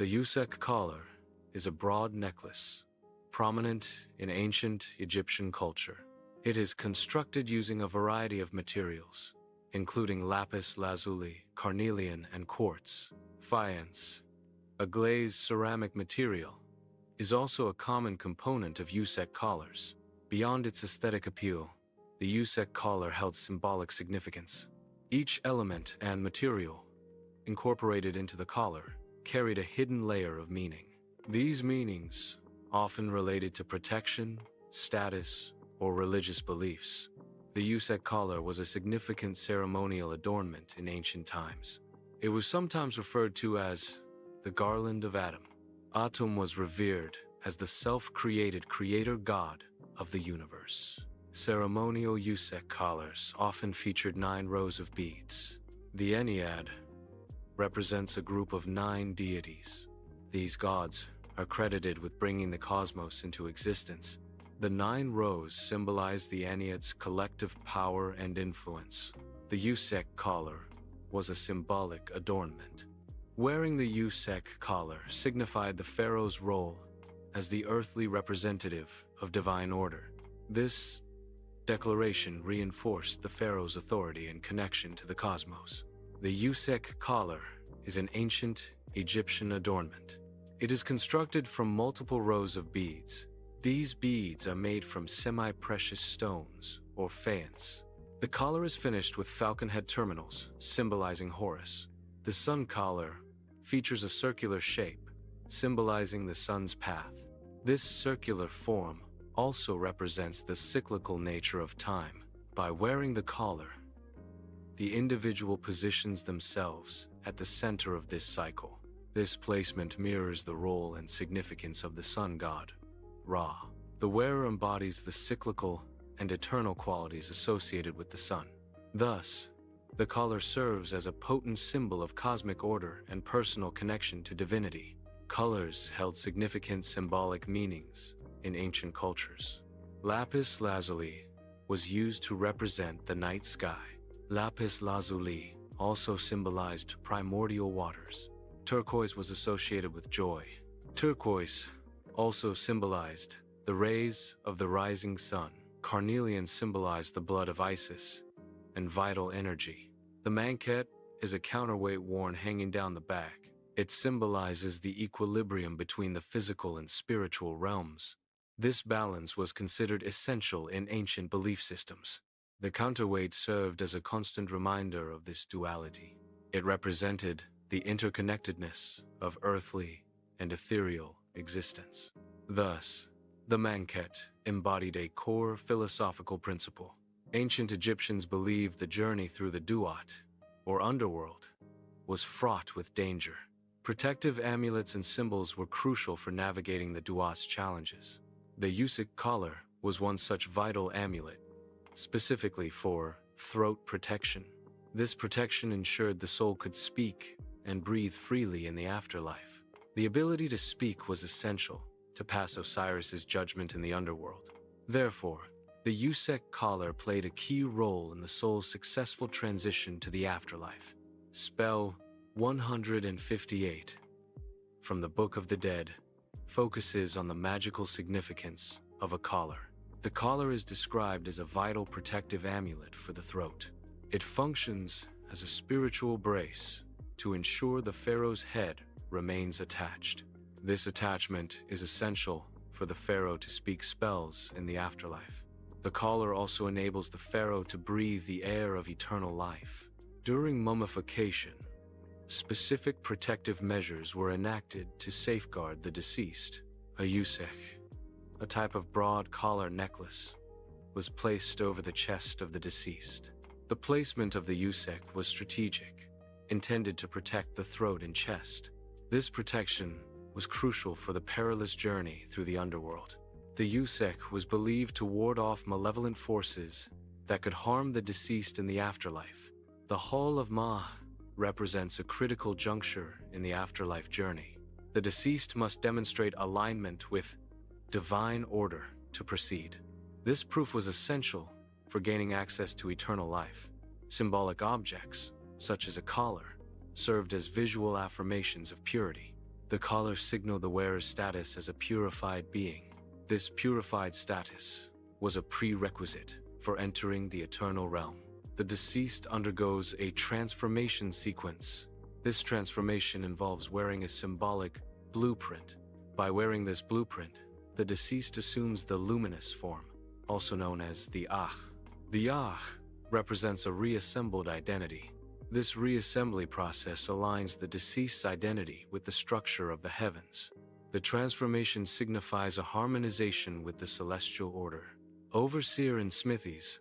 The Usekh collar is a broad necklace, prominent in ancient Egyptian culture. It is constructed using a variety of materials, including lapis lazuli, carnelian, and quartz. Faience, a glazed ceramic material, is also a common component of Usekh collars. Beyond its aesthetic appeal, the Usekh collar held symbolic significance. Each element and material incorporated into the collar carried a hidden layer of meaning. These meanings, often related to protection, status, or religious beliefs. The Usekh collar was a significant ceremonial adornment in ancient times. It was sometimes referred to as the garland of Atum. Atum was revered as the self-created creator god of the universe. Ceremonial Usekh collars often featured 9 rows of beads. The Ennead represents a group of 9 deities. These gods are credited with bringing the cosmos into existence. The 9 rows symbolize the Ennead's collective power and influence. The Usekh collar was a symbolic adornment. Wearing the Usekh collar signified the pharaoh's role as the earthly representative of divine order. This declaration reinforced the pharaoh's authority and connection to the cosmos. The Usekh collar is an ancient Egyptian adornment. It is constructed from multiple rows of beads. These beads are made from semi-precious stones, or faience. The collar is finished with falcon head terminals, symbolizing Horus. The sun collar features a circular shape, symbolizing the sun's path. This circular form also represents the cyclical nature of time. By wearing the collar, the individual positions themselves at the center of this cycle. This placement mirrors the role and significance of the sun god, Ra. The wearer embodies the cyclical and eternal qualities associated with the sun. Thus, the collar serves as a potent symbol of cosmic order and personal connection to divinity. Colors held significant symbolic meanings in ancient cultures. Lapis lazuli was used to represent the night sky. Lapis lazuli also symbolized primordial waters. Turquoise was associated with joy. Turquoise also symbolized the rays of the rising sun. Carnelian symbolized the blood of Isis and vital energy. The manket is a counterweight worn hanging down the back. It symbolizes the equilibrium between the physical and spiritual realms. This balance was considered essential in ancient belief systems. The counterweight served as a constant reminder of this duality. It represented the interconnectedness of earthly and ethereal existence. Thus, the manket embodied a core philosophical principle. Ancient Egyptians believed the journey through the duat, or underworld, was fraught with danger. Protective amulets and symbols were crucial for navigating the duat's challenges. The Usekh collar was one such vital amulet, specifically for throat protection. This protection ensured the soul could speak and breathe freely in the afterlife. The ability to speak was essential to pass Osiris's judgment in the underworld. Therefore, the Usekh collar played a key role in the soul's successful transition to the afterlife. Spell 158 from the Book of the Dead focuses on the magical significance of a collar. The collar is described as a vital protective amulet for the throat. It functions as a spiritual brace to ensure the pharaoh's head remains attached. This attachment is essential for the pharaoh to speak spells in the afterlife. The collar also enables the pharaoh to breathe the air of eternal life. During mummification, specific protective measures were enacted to safeguard the deceased. A usekh, a type of broad collar necklace, was placed over the chest of the deceased. The placement of the usekh was strategic, intended to protect the throat and chest. This protection was crucial for the perilous journey through the underworld. The usekh was believed to ward off malevolent forces that could harm the deceased in the afterlife. The Hall of Ma represents a critical juncture in the afterlife journey. The deceased must demonstrate alignment with divine order to proceed. This proof was essential for gaining access to eternal life. Symbolic objects, such as a collar, served as visual affirmations of purity. The collar signaled the wearer's status as a purified being. This purified status was a prerequisite for entering the eternal realm. The deceased undergoes a transformation sequence. This transformation involves wearing a symbolic blueprint. By wearing this blueprint, the deceased assumes the luminous form, also known as the Ah. The Ah represents a reassembled identity. This reassembly process aligns the deceased's identity with the structure of the heavens. The transformation signifies a harmonization with the celestial order. Overseer and smithies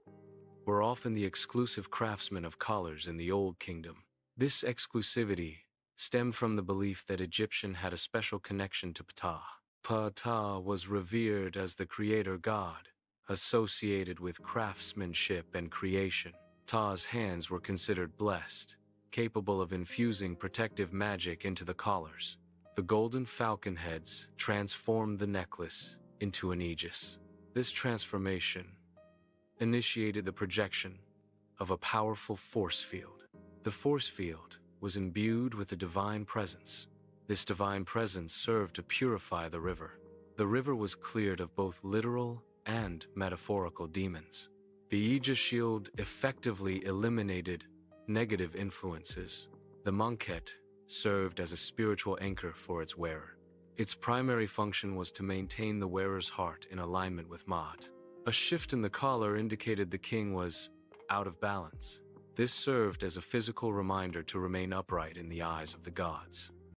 were often the exclusive craftsmen of collars in the Old Kingdom. This exclusivity stemmed from the belief that Egyptian had a special connection to Ptah. Ptah was revered as the creator god, associated with craftsmanship and creation. Ptah's hands were considered blessed, capable of infusing protective magic into the collars. The golden falcon heads transformed the necklace into an aegis. This transformation initiated the projection of a powerful force field. The force field was imbued with a divine presence. This divine presence served to purify the river. The river was cleared of both literal and metaphorical demons. The Aegis shield effectively eliminated negative influences. The monkhet served as a spiritual anchor for its wearer. Its primary function was to maintain the wearer's heart in alignment with Maat. A shift in the collar indicated the king was out of balance. This served as a physical reminder to remain upright in the eyes of the gods.